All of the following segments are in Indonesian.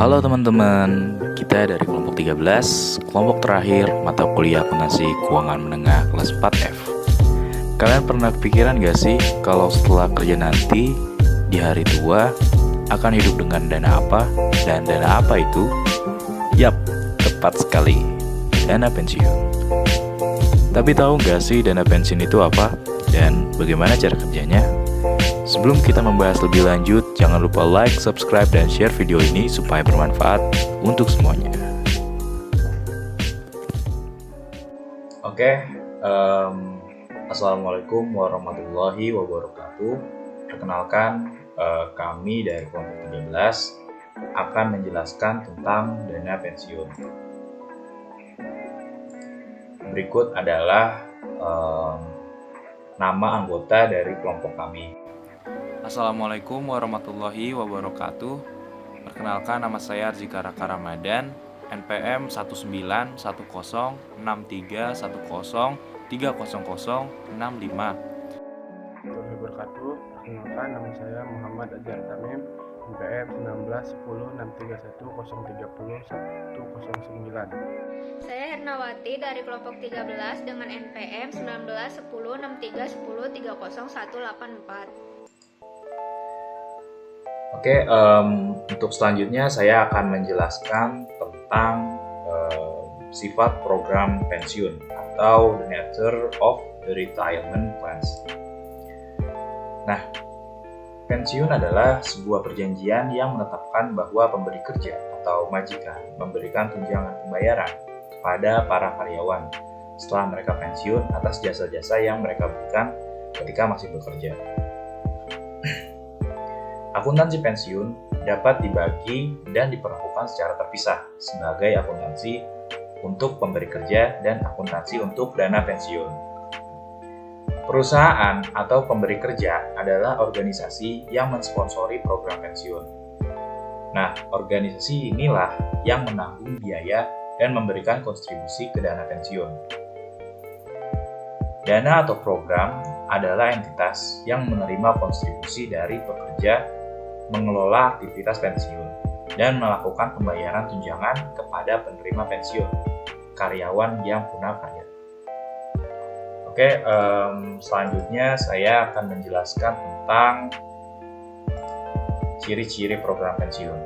Halo teman-teman, kita dari kelompok 13, kelompok terakhir mata kuliah akuntansi keuangan menengah kelas 4F. Kalian pernah kepikiran gak sih kalau setelah kerja nanti di hari tua akan hidup dengan dana apa dan dana apa itu? Yap, tepat sekali, dana pensiun. Tapi tahu gak sih dana pensiun itu apa dan bagaimana cara kerjanya? Sebelum kita membahas lebih lanjut, jangan lupa like, subscribe, dan share video ini supaya bermanfaat untuk semuanya. Oke, Assalamualaikum warahmatullahi wabarakatuh. Perkenalkan, kami dari kelompok 13 akan menjelaskan tentang dana pensiun. Berikut adalah nama anggota dari kelompok kami. Assalamualaikum warahmatullahi wabarakatuh. Perkenalkan, nama saya Arzika Raka Ramadan, NPM 1910103003065. Perkenalkan, nama saya Muhammad Ajar Tamim, NPM 19106310109. Saya Hernawati dari kelompok 13 dengan NPM 19106310300184. Oke, untuk selanjutnya saya akan menjelaskan tentang sifat program pensiun atau the nature of the retirement plans. Nah, pensiun adalah sebuah perjanjian yang menetapkan bahwa pemberi kerja atau majikan memberikan tunjangan pembayaran kepada para karyawan setelah mereka pensiun atas jasa-jasa yang mereka berikan ketika masih bekerja. Akuntansi pensiun dapat dibagi dan diperlakukan secara terpisah sebagai akuntansi untuk pemberi kerja dan akuntansi untuk dana pensiun. Perusahaan atau pemberi kerja adalah organisasi yang mensponsori program pensiun. Nah, organisasi inilah yang menanggung biaya dan memberikan kontribusi ke dana pensiun. Dana atau program adalah entitas yang menerima kontribusi dari pekerja, mengelola aktivitas pensiun, dan melakukan pembayaran tunjangan kepada penerima pensiun, karyawan yang punah karya. Oke, selanjutnya saya akan menjelaskan tentang ciri-ciri program pensiun.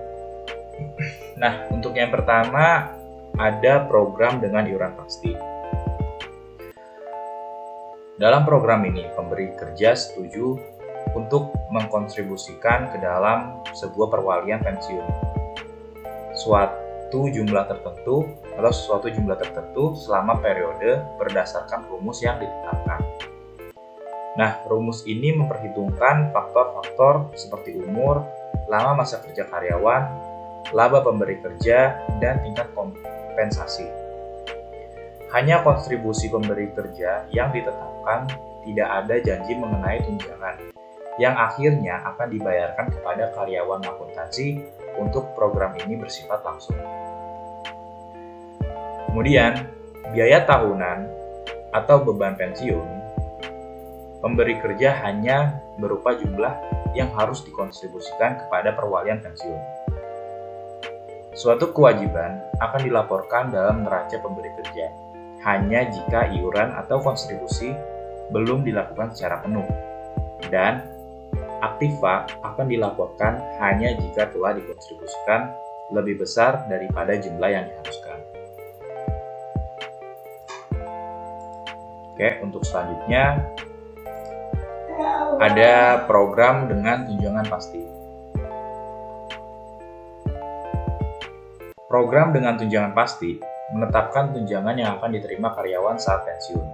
Nah, untuk yang pertama, ada program dengan iuran pasti. Dalam program ini, pemberi kerja setuju untuk mengkontribusikan ke dalam sebuah perwalian pensiun suatu jumlah tertentu selama periode berdasarkan rumus yang ditetapkan. Nah, rumus ini memperhitungkan faktor-faktor seperti umur, lama masa kerja karyawan, laba pemberi kerja, dan tingkat kompensasi. Hanya kontribusi pemberi kerja yang ditetapkan, tidak ada janji mengenai tunjangan yang akhirnya akan dibayarkan kepada karyawan akuntansi untuk program ini bersifat langsung. Kemudian, biaya tahunan atau beban pensiun, pemberi kerja hanya berupa jumlah yang harus dikontribusikan kepada perwalian pensiun. Suatu kewajiban akan dilaporkan dalam neraca pemberi kerja, hanya jika iuran atau kontribusi belum dilakukan secara penuh, dan aktiva akan dilaporkan hanya jika telah dikontribusikan lebih besar daripada jumlah yang diharuskan. Oke, untuk selanjutnya ada program dengan tunjangan pasti. Program dengan tunjangan pasti menetapkan tunjangan yang akan diterima karyawan saat pensiun.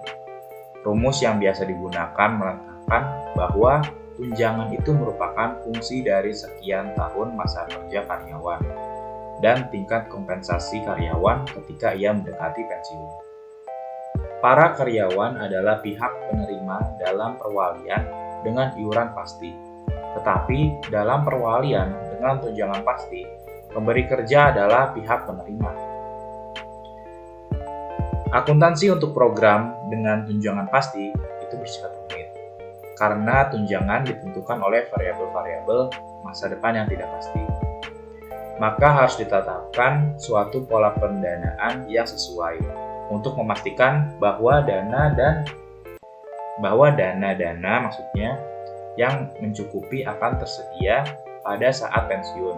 Rumus yang biasa digunakan menekankan bahwa tunjangan itu merupakan fungsi dari sekian tahun masa kerja karyawan dan tingkat kompensasi karyawan ketika ia mendekati pensiun. Para karyawan adalah pihak penerima dalam perwalian dengan iuran pasti, tetapi dalam perwalian dengan tunjangan pasti, pemberi kerja adalah pihak penerima. Akuntansi untuk program dengan tunjangan pasti itu bersifat rumit, karena tunjangan ditentukan oleh variabel-variabel masa depan yang tidak pasti. maka harus ditetapkan suatu pola pendanaan yang sesuai untuk memastikan bahwa dana maksudnya yang mencukupi akan tersedia pada saat pensiun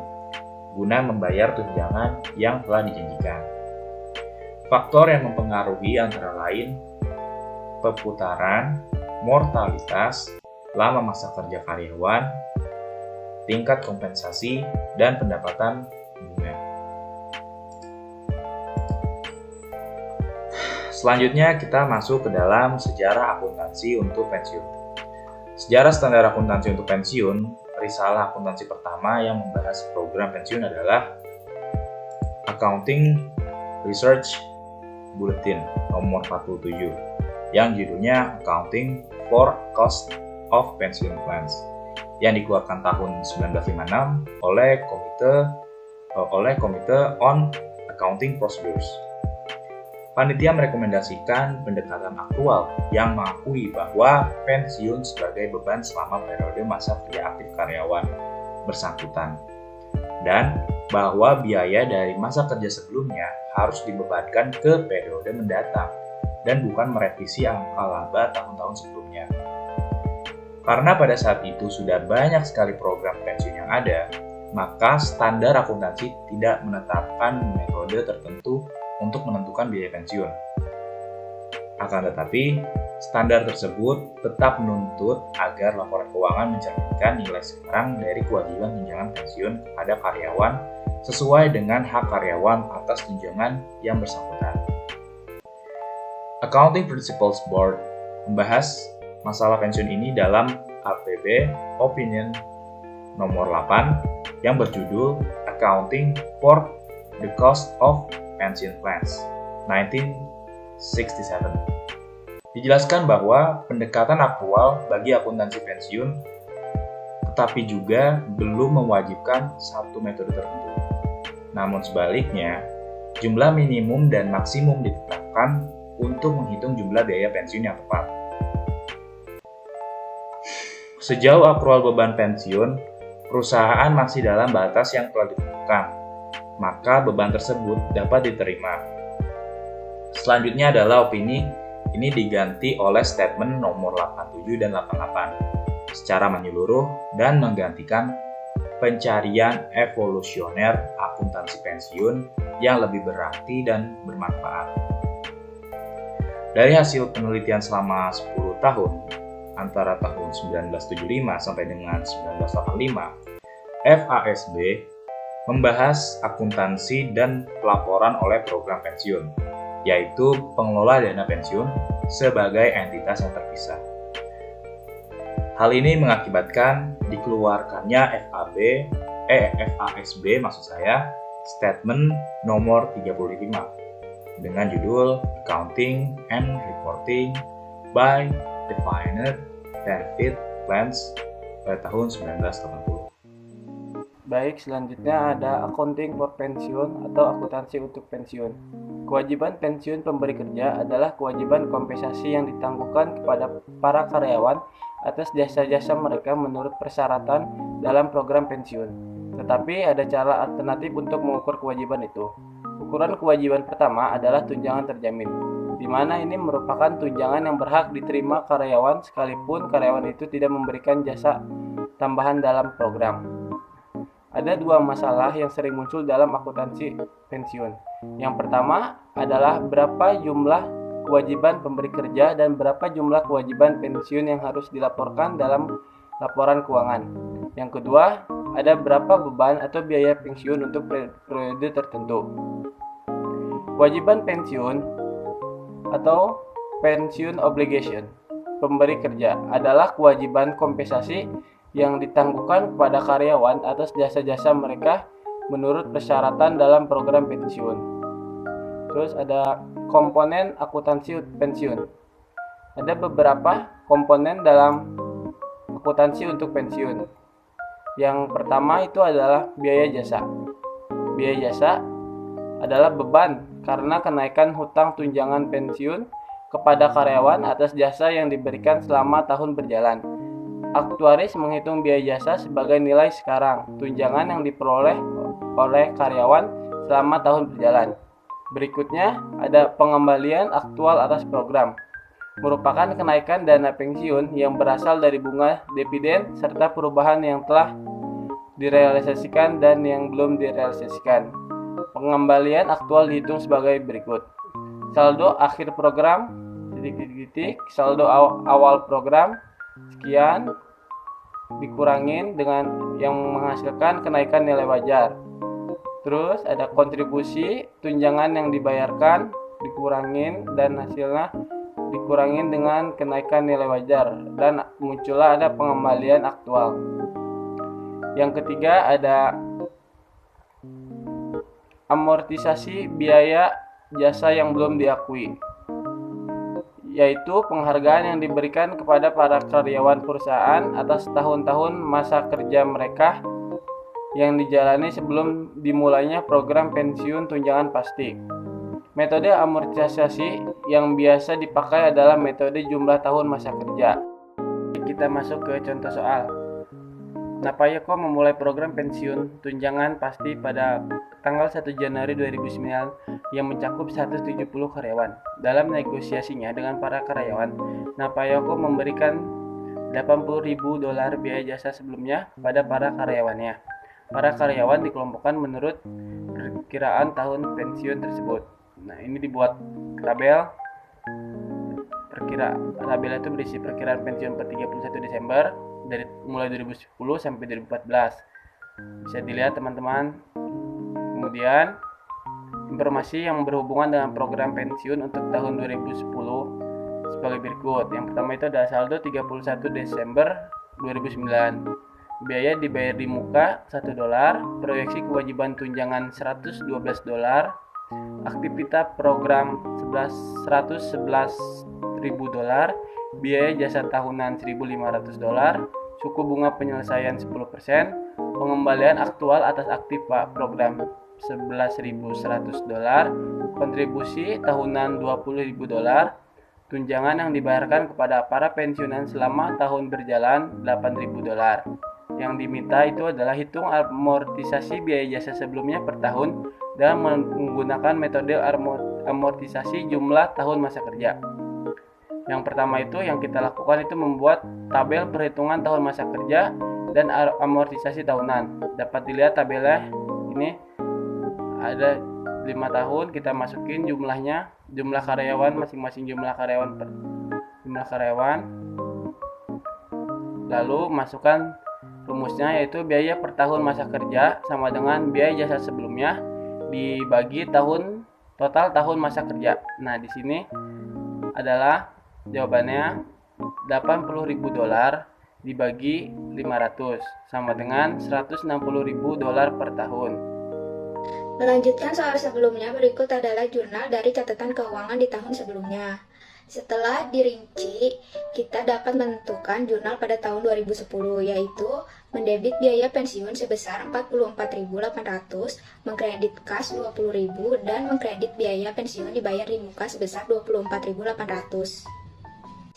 guna membayar tunjangan yang telah dijanjikan. Faktor yang mempengaruhi antara lain perputaran, mortalitas, lama masa kerja karyawan, tingkat kompensasi, dan pendapatan bunga. Selanjutnya kita masuk ke dalam sejarah akuntansi untuk pensiun. Sejarah standar akuntansi untuk pensiun, risalah akuntansi pertama yang membahas program pensiun adalah Accounting Research Bulletin nomor 47 yang judulnya Accounting for Cost of Pension Plans yang dikeluarkan tahun 1956 oleh Komite on Accounting Procedures. Panitia merekomendasikan pendekatan aktual yang mengakui bahwa pensiun sebagai beban selama periode masa kerja aktif karyawan bersangkutan dan bahwa biaya dari masa kerja sebelumnya harus dibebankan ke periode mendatang dan bukan merevisi angka laba tahun-tahun sebelumnya. Karena pada saat itu sudah banyak sekali program pensiun yang ada, maka standar akuntansi tidak menetapkan metode tertentu untuk menentukan biaya pensiun. Akan tetapi, standar tersebut tetap menuntut agar laporan keuangan mencerminkan nilai sekarang dari kewajiban tunjangan pensiun kepada karyawan sesuai dengan hak karyawan atas tunjangan yang bersangkutan. Accounting Principles Board membahas masalah pensiun ini dalam APB Opinion nomor 8 yang berjudul Accounting for the Cost of Pension Plans 1967. Dijelaskan bahwa pendekatan aktual bagi akuntansi pensiun tetapi juga belum mewajibkan satu metode tertentu. Namun sebaliknya, jumlah minimum dan maksimum ditetapkan untuk menghitung jumlah biaya pensiun yang tepat. Sejauh akrual beban pensiun, perusahaan masih dalam batas yang telah ditentukan, maka beban tersebut dapat diterima. Selanjutnya adalah opini, ini diganti oleh statement nomor 87 dan 88 secara menyeluruh dan menggantikan pencarian evolusioner akuntansi pensiun yang lebih berarti dan bermanfaat. Dari hasil penelitian selama 10 tahun, antara tahun 1975 sampai dengan 1985, FASB membahas akuntansi dan pelaporan oleh program pensiun, yaitu pengelola dana pensiun sebagai entitas yang terpisah. Hal ini mengakibatkan dikeluarkannya FASB Statement nomor 35 dengan judul Accounting and Reporting by Defined Benefit Plans pada tahun 1980. Baik, selanjutnya ada accounting for pensiun atau akuntansi untuk pensiun. Kewajiban pensiun pemberi kerja adalah kewajiban kompensasi yang ditangguhkan kepada para karyawan atas jasa-jasa mereka menurut persyaratan dalam program pensiun. Tetapi ada cara alternatif untuk mengukur kewajiban itu. Ukuran kewajiban pertama adalah tunjangan terjamin, di mana ini merupakan tunjangan yang berhak diterima karyawan sekalipun karyawan itu tidak memberikan jasa tambahan dalam program. Ada dua masalah yang sering muncul dalam akuntansi pensiun. Yang pertama adalah berapa jumlah kewajiban pemberi kerja dan berapa jumlah kewajiban pensiun yang harus dilaporkan dalam laporan keuangan. Yang kedua, ada berapa beban atau biaya pensiun untuk periode tertentu. Kewajiban pensiun atau pensiun obligation pemberi kerja adalah kewajiban kompensasi yang ditangguhkan kepada karyawan atas jasa-jasa mereka menurut persyaratan dalam program pensiun. Terus ada komponen akuntansi pensiun. Ada beberapa komponen dalam akuntansi untuk pensiun. Yang pertama itu adalah biaya jasa. Biaya jasa adalah beban karena kenaikan hutang tunjangan pensiun kepada karyawan atas jasa yang diberikan selama tahun berjalan. Aktuaris menghitung biaya jasa sebagai nilai sekarang, tunjangan yang diperoleh oleh karyawan selama tahun berjalan. Berikutnya ada pengembalian aktual atas program, merupakan kenaikan dana pensiun yang berasal dari bunga dividen serta perubahan yang telah direalisasikan dan yang belum direalisasikan. Pengembalian aktual dihitung sebagai berikut: saldo akhir program, saldo awal program, sekian, dikurangin dengan yang menghasilkan kenaikan nilai wajar. Terus ada kontribusi tunjangan yang dibayarkan dikurangin dan hasilnya dikurangin dengan kenaikan nilai wajar, dan muncullah ada pengembalian aktual. Yang ketiga ada amortisasi biaya jasa yang belum diakui, yaitu penghargaan yang diberikan kepada para karyawan perusahaan atas tahun-tahun masa kerja mereka yang dijalani sebelum dimulainya program pensiun tunjangan pasti. Metode amortisasi yang biasa dipakai adalah metode jumlah tahun masa kerja. Kita masuk ke contoh soal. Napayoko memulai program pensiun tunjangan pasti pada tanggal 1 Januari 2009 yang mencakup 170 karyawan. Dalam negosiasinya dengan para karyawan, Napayoko memberikan $80.000 biaya jasa sebelumnya pada para karyawannya. Para karyawan dikelompokkan menurut perkiraan tahun pensiun tersebut. Nah, ini dibuat tabel. Tabel itu berisi perkiraan pensiun per 31 Desember dari mulai 2010 sampai 2014. Bisa dilihat teman-teman. Kemudian informasi yang berhubungan dengan program pensiun untuk tahun 2010 sebagai berikut. Yang pertama itu ada saldo 31 Desember 2009. Biaya dibayar di muka $1, proyeksi kewajiban tunjangan $112, aktivitas program $111.000, biaya jasa tahunan $1.500, suku bunga penyelesaian 10%, pengembalian aktual atas aktiva program $11.100, kontribusi tahunan $20.000, tunjangan yang dibayarkan kepada para pensiunan selama tahun berjalan $8.000. Yang diminta itu adalah hitung amortisasi biaya jasa sebelumnya per tahun dan menggunakan metode amortisasi jumlah tahun masa kerja. Yang pertama itu yang kita lakukan itu membuat tabel perhitungan tahun masa kerja dan amortisasi tahunan. Dapat dilihat tabelnya ini ada 5 tahun, kita masukin jumlahnya, jumlah karyawan masing-masing jumlah karyawan lalu masukkan rumusnya, yaitu biaya per tahun masa kerja sama dengan biaya jasa sebelumnya dibagi total tahun masa kerja. Nah, di sini adalah jawabannya $80.000 dibagi 500 sama dengan $160.000 per tahun. Melanjutkan soal sebelumnya, berikut adalah jurnal dari catatan keuangan di tahun sebelumnya. Setelah dirinci, kita dapat menentukan jurnal pada tahun 2010, yaitu mendebit biaya pensiun sebesar $44.800, mengkredit kas $20.000, dan mengkredit biaya pensiun dibayar di muka sebesar $24.800.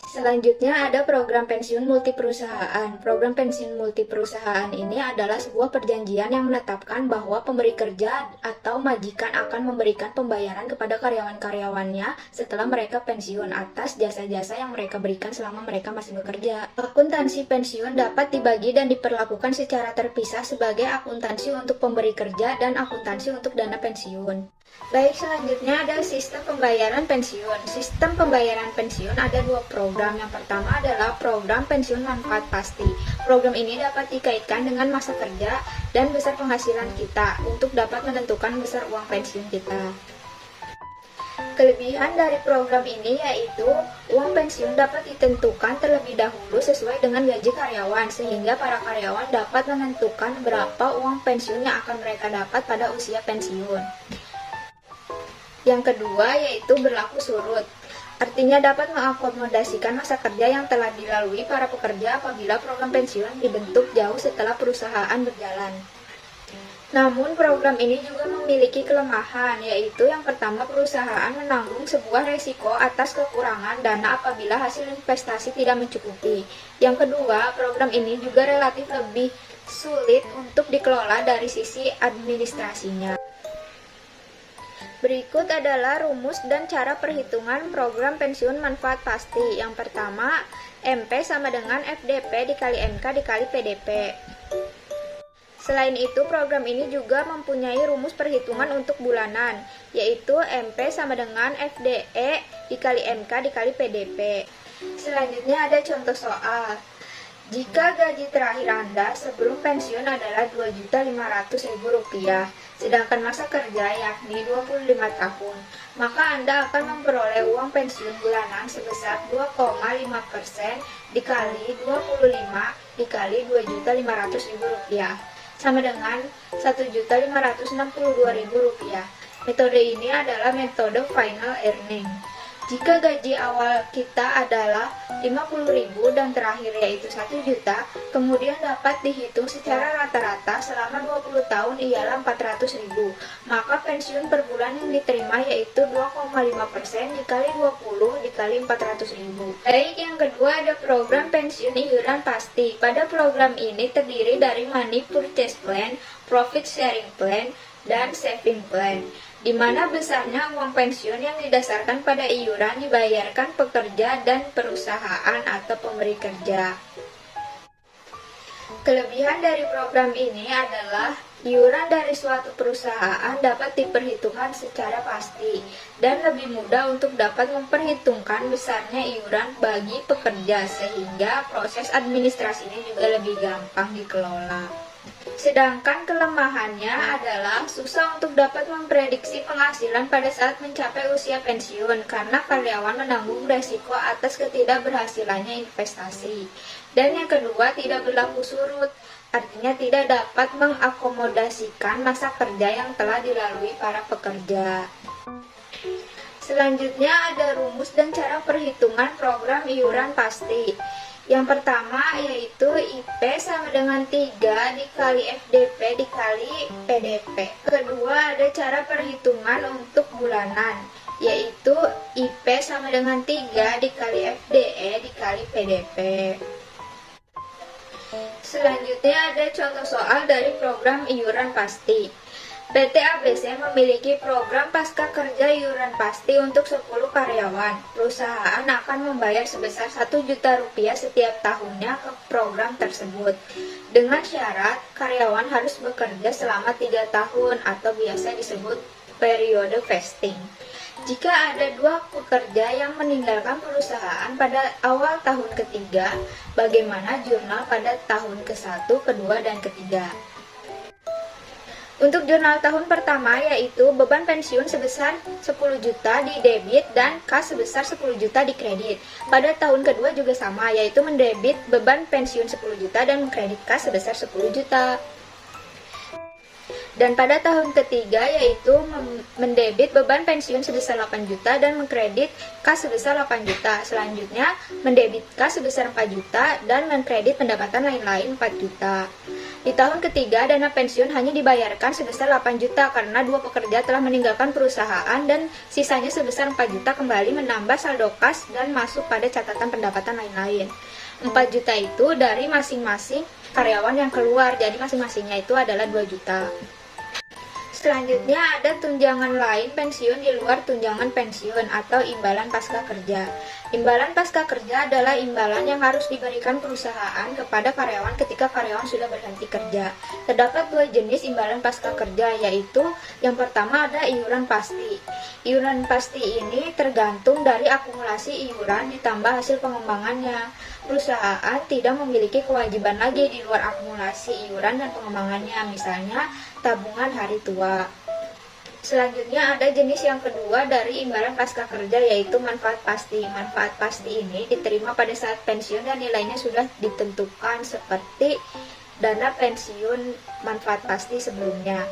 Selanjutnya ada program pensiun multiperusahaan. Program pensiun multiperusahaan ini adalah sebuah perjanjian yang menetapkan bahwa pemberi kerja atau majikan akan memberikan pembayaran kepada karyawan-karyawannya setelah mereka pensiun atas jasa-jasa yang mereka berikan selama mereka masih bekerja. Akuntansi pensiun dapat dibagi dan diperlakukan secara terpisah sebagai akuntansi untuk pemberi kerja dan akuntansi untuk dana pensiun. Baik, selanjutnya ada sistem pembayaran pensiun. Sistem pembayaran pensiun ada 2 program. Yang pertama adalah program pensiun manfaat pasti. Program ini dapat dikaitkan dengan masa kerja dan besar penghasilan kita untuk dapat menentukan besar uang pensiun kita. Kelebihan dari program ini yaitu uang pensiun dapat ditentukan terlebih dahulu sesuai dengan gaji karyawan, sehingga para karyawan dapat menentukan berapa uang pensiun yang akan mereka dapat pada usia pensiun. Yang kedua yaitu berlaku surut. Artinya dapat mengakomodasikan masa kerja yang telah dilalui para pekerja apabila program pensiun dibentuk jauh setelah perusahaan berjalan. Namun program ini juga memiliki kelemahan, yaitu yang pertama perusahaan menanggung sebuah resiko atas kekurangan dana apabila hasil investasi tidak mencukupi. Yang kedua, program ini juga relatif lebih sulit untuk dikelola dari sisi administrasinya. Berikut adalah rumus dan cara perhitungan program pensiun manfaat pasti. Yang pertama, MP sama dengan FDP dikali MK dikali PDP. Selain itu, program ini juga mempunyai rumus perhitungan untuk bulanan, yaitu MP sama dengan FDE dikali MK dikali PDP. Selanjutnya ada contoh soal. Jika gaji terakhir Anda sebelum pensiun adalah Rp2.500.000, sedangkan masa kerja yakni 25 tahun, maka Anda akan memperoleh uang pensiun bulanan sebesar 2,5% dikali 25 dikali Rp2.500.000 sama dengan Rp1.562.000. Metode ini adalah metode final earning. Jika gaji awal kita adalah Rp50.000 dan terakhir yaitu Rp1 juta, kemudian dapat dihitung secara rata-rata selama 20 tahun ialah Rp400.000. Maka pensiun per bulan yang diterima yaitu 2,5% dikali 20 dikali Rp400.000. Baik, yang kedua ada program pensiun iuran pasti. Pada program ini terdiri dari money purchase plan, profit sharing plan, dan saving plan, di mana besarnya uang pensiun yang didasarkan pada iuran dibayarkan pekerja dan perusahaan atau pemberi kerja. Kelebihan dari program ini adalah iuran dari suatu perusahaan dapat diperhitungkan secara pasti dan lebih mudah untuk dapat memperhitungkan besarnya iuran bagi pekerja, sehingga proses administrasinya juga lebih gampang dikelola. Sedangkan kelemahannya adalah susah untuk dapat memprediksi penghasilan pada saat mencapai usia pensiun karena karyawan menanggung resiko atas ketidakberhasilannya investasi. Dan yang kedua, tidak berlaku surut, artinya tidak dapat mengakomodasikan masa kerja yang telah dilalui para pekerja. Selanjutnya ada rumus dan cara perhitungan program iuran pasti. Yang pertama yaitu IP sama dengan 3 dikali FDP dikali PDP. Kedua ada cara perhitungan untuk bulanan, yaitu IP sama dengan 3 dikali FDE dikali PDP. Selanjutnya ada contoh soal dari program iuran pasti. PT ABC memiliki program pasca kerja iuran pasti untuk 10 karyawan. Perusahaan akan membayar sebesar Rp1 juta setiap tahunnya ke program tersebut. Dengan syarat, karyawan harus bekerja selama 3 tahun atau biasa disebut periode vesting. Jika ada 2 pekerja yang meninggalkan perusahaan pada awal tahun ketiga, bagaimana jurnal pada tahun ke-1, kedua, dan ketiga? Untuk jurnal tahun pertama yaitu beban pensiun sebesar 10 juta di debit dan kas sebesar 10 juta di kredit. Pada tahun kedua juga sama, yaitu mendebit beban pensiun 10 juta dan mengkredit kas sebesar 10 juta. Dan pada tahun ketiga yaitu mendebit beban pensiun sebesar 8 juta dan mengkredit kas sebesar 8 juta. Selanjutnya mendebit kas sebesar 4 juta dan mengkredit pendapatan lain-lain 4 juta. Di tahun ketiga, dana pensiun hanya dibayarkan sebesar 8 juta karena 2 pekerja telah meninggalkan perusahaan dan sisanya sebesar 4 juta kembali menambah saldo kas dan masuk pada catatan pendapatan lain-lain. 4 juta itu dari masing-masing karyawan yang keluar, jadi masing-masingnya itu adalah 2 juta. Selanjutnya ada tunjangan lain pensiun di luar tunjangan pensiun atau imbalan pasca kerja. Imbalan pasca kerja adalah imbalan yang harus diberikan perusahaan kepada karyawan ketika karyawan sudah berhenti kerja. Terdapat 2 jenis imbalan pasca kerja, yaitu yang pertama ada iuran pasti. Iuran pasti ini tergantung dari akumulasi iuran ditambah hasil pengembangannya. Perusahaan tidak memiliki kewajiban lagi di luar akumulasi iuran dan pengembangannya, misalnya tabungan hari tua. Selanjutnya ada jenis yang kedua dari imbalan pasca kerja, yaitu manfaat pasti. Manfaat pasti ini diterima pada saat pensiun dan nilainya sudah ditentukan seperti dana pensiun manfaat pasti sebelumnya.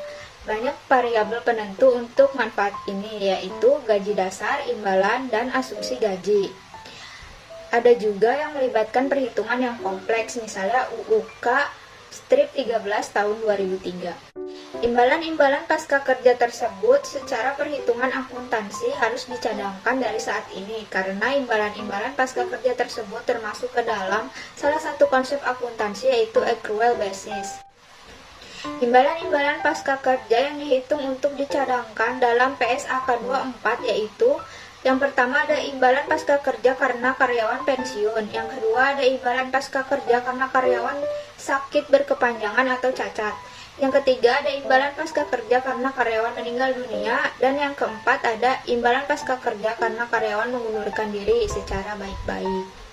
Banyak variabel penentu untuk manfaat ini, yaitu gaji dasar, imbalan, dan asumsi gaji. Ada juga yang melibatkan perhitungan yang kompleks, misalnya UUK Strip 13 tahun 2003. Imbalan-imbalan pasca kerja tersebut secara perhitungan akuntansi harus dicadangkan dari saat ini karena imbalan-imbalan pasca kerja tersebut termasuk ke dalam salah satu konsep akuntansi yaitu accrual basis. Imbalan-imbalan pasca kerja yang dihitung untuk dicadangkan dalam PSAK 24 yaitu yang pertama ada imbalan pasca kerja karena karyawan pensiun, yang kedua ada imbalan pasca kerja karena karyawan sakit berkepanjangan atau cacat. Yang ketiga ada imbalan pasca kerja karena karyawan meninggal dunia, dan yang keempat ada imbalan pasca kerja karena karyawan mengundurkan diri secara baik-baik.